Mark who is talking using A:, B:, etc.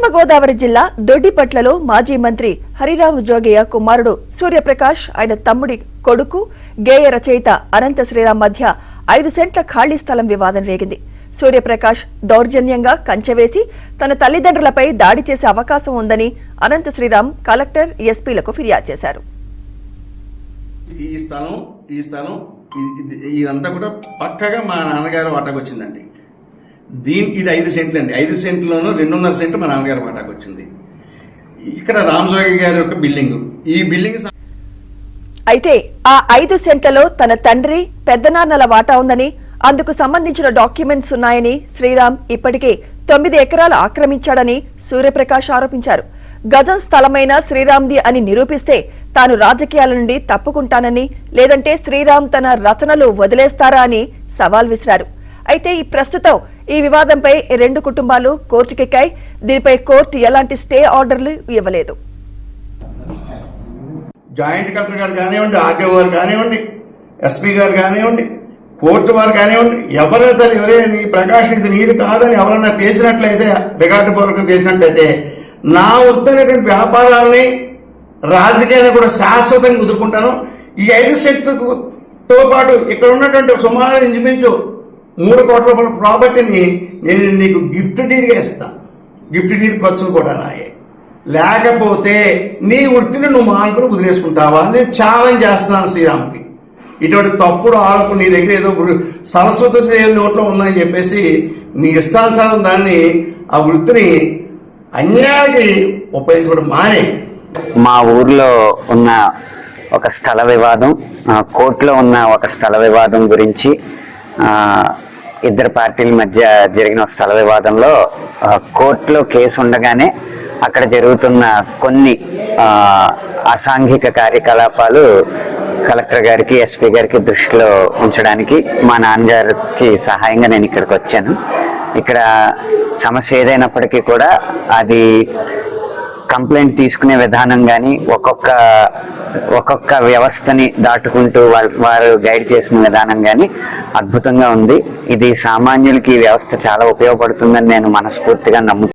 A: పశ్చిమ గోదావరి జిల్లా దొడ్డిపట్లలో మాజీ మంత్రి హరిరామ జోగయ్య కుమారుడు సూర్యప్రకాష్ ఆయన తమ్ముడి కొడుకు గేయ రచయిత అనంత శ్రీరామ్ మధ్య 5 సెంట్ల ఖాళీ స్థలం వివాదం రేగింది. సూర్యప్రకాష్ దౌర్జన్యంగా కంచెవేసి తన తల్లిదండ్రులపై దాడి చేసే అవకాశం ఉందని అనంత శ్రీరామ్ కలెక్టర్, ఎస్పీలకు ఫిర్యాదు చేశారు.
B: ఇదంతా కూడా పక్కగా మా నాన్నగారు వాటాకు వచ్చిందండి. ఇది 5 సెంట్లు అండి. 5 సెంట్లోనూ 2.5 సెంట్లు మా నాన్నగారు వాటాకు వచ్చింది. ఇక్కడ రామజోగి గారి యొక్క బిల్డింగ్, ఈ బిల్డింగ్
A: అయితే ఆ 5 సెంట్లలో తన తండ్రి, పెద్దనాన్నల వాటా ఉందని, అందుకు సంబంధించిన డాక్యుమెంట్స్ ఉన్నాయని శ్రీరామ్ ఇప్పటికే 9 ఎకరాలు ఆక్రమించాడని సూర్యప్రకాష్ ఆరోపించారు. గజం స్థలమైన శ్రీరామ్ది అని నిరూపిస్తే తాను రాజకీయాల నుండి తప్పుకుంటానని, లేదంటే శ్రీరామ్ తన రచనలు వదిలేస్తారా అని సవాల్ విసిరారు. అయితే ప్రస్తుతం ఈ వివాదంపై 2 కుటుంబాలు కోర్టుకెక్కాయి. దీనిపై కోర్టు ఎలాంటి స్టే ఆర్డర్లు ఇవ్వలేదు.
B: జాయింట్ కలెక్టర్ గారు కానివ్వండి, ఆర్టీఓ గారు కానివ్వండి, ఎస్పీ గారు కానివ్వండి, కోర్టు వారు కానివ్వండి, ఎవరైనా సరే ఎవరైనా నీ ప్రకాశం ఇది నీది కాదని ఎవరైనా తేల్చినట్లయితే, రికార్డు పూర్వకం తేల్చినట్లయితే నా వృత్తైనటువంటి వ్యాపారాలని రాజకీయాన్ని కూడా శాశ్వతంగా కుదురుకుంటాను. ఈ 5 సెంట్లతో పాటు ఇక్కడ ఉన్నటువంటి సుమారు ఇంచుమించు 3 కోట్ల రూపాయల ప్రాపర్టీని నేను నీకు గిఫ్ట్ డీడ్గా ఇస్తాను. గిఫ్ట్ డీడ్ ఖర్చులు కూడా నాయే. లేకపోతే నీ వృత్తిని నువ్వు మానుకుని వదిలేసుకుంటావా? నేను ఛాలెంజ్ చేస్తున్నాను శ్రీరామ్కి. ఇటువంటి తప్పుడు ఆరోపణ నీ దగ్గర ఏదో సరస్వతి దేవి నోట్లో ఉందని చెప్పేసి నీ ఇష్టానుసారం దాన్ని ఆ వృత్తిని అన్యాయానికి ఉపయోగించుకోవడం మానే.
C: మా ఊర్లో ఉన్న ఒక స్థల వివాదం, కోర్టులో ఉన్న ఒక స్థల వివాదం గురించి, 2 పార్టీల మధ్య జరిగిన ఒక స్థల వివాదంలో కోర్టులో కేసు ఉండగానే అక్కడ జరుగుతున్న కొన్ని అసాంఘిక కార్యకలాపాలు కలెక్టర్ గారికి, ఎస్పీ గారికి దృష్టిలో ఉంచడానికి మా నాన్నగారికి సహాయంగా నేను ఇక్కడికి వచ్చాను. ఇక్కడ సమస్య ఏదైనప్పటికీ కూడా అది కంప్లైంట్ తీసుకునే విధానం కానీ, ఒక్కొక్క వ్యవస్థని దాటుకుంటూ వారు గైడ్ చేసిన విధానం కానీ అద్భుతంగా ఉంది. ఇది సామాన్యులకి ఈ వ్యవస్థ చాలా ఉపయోగపడుతుందని నేను మనస్ఫూర్తిగా నమ్ముతున్నాను.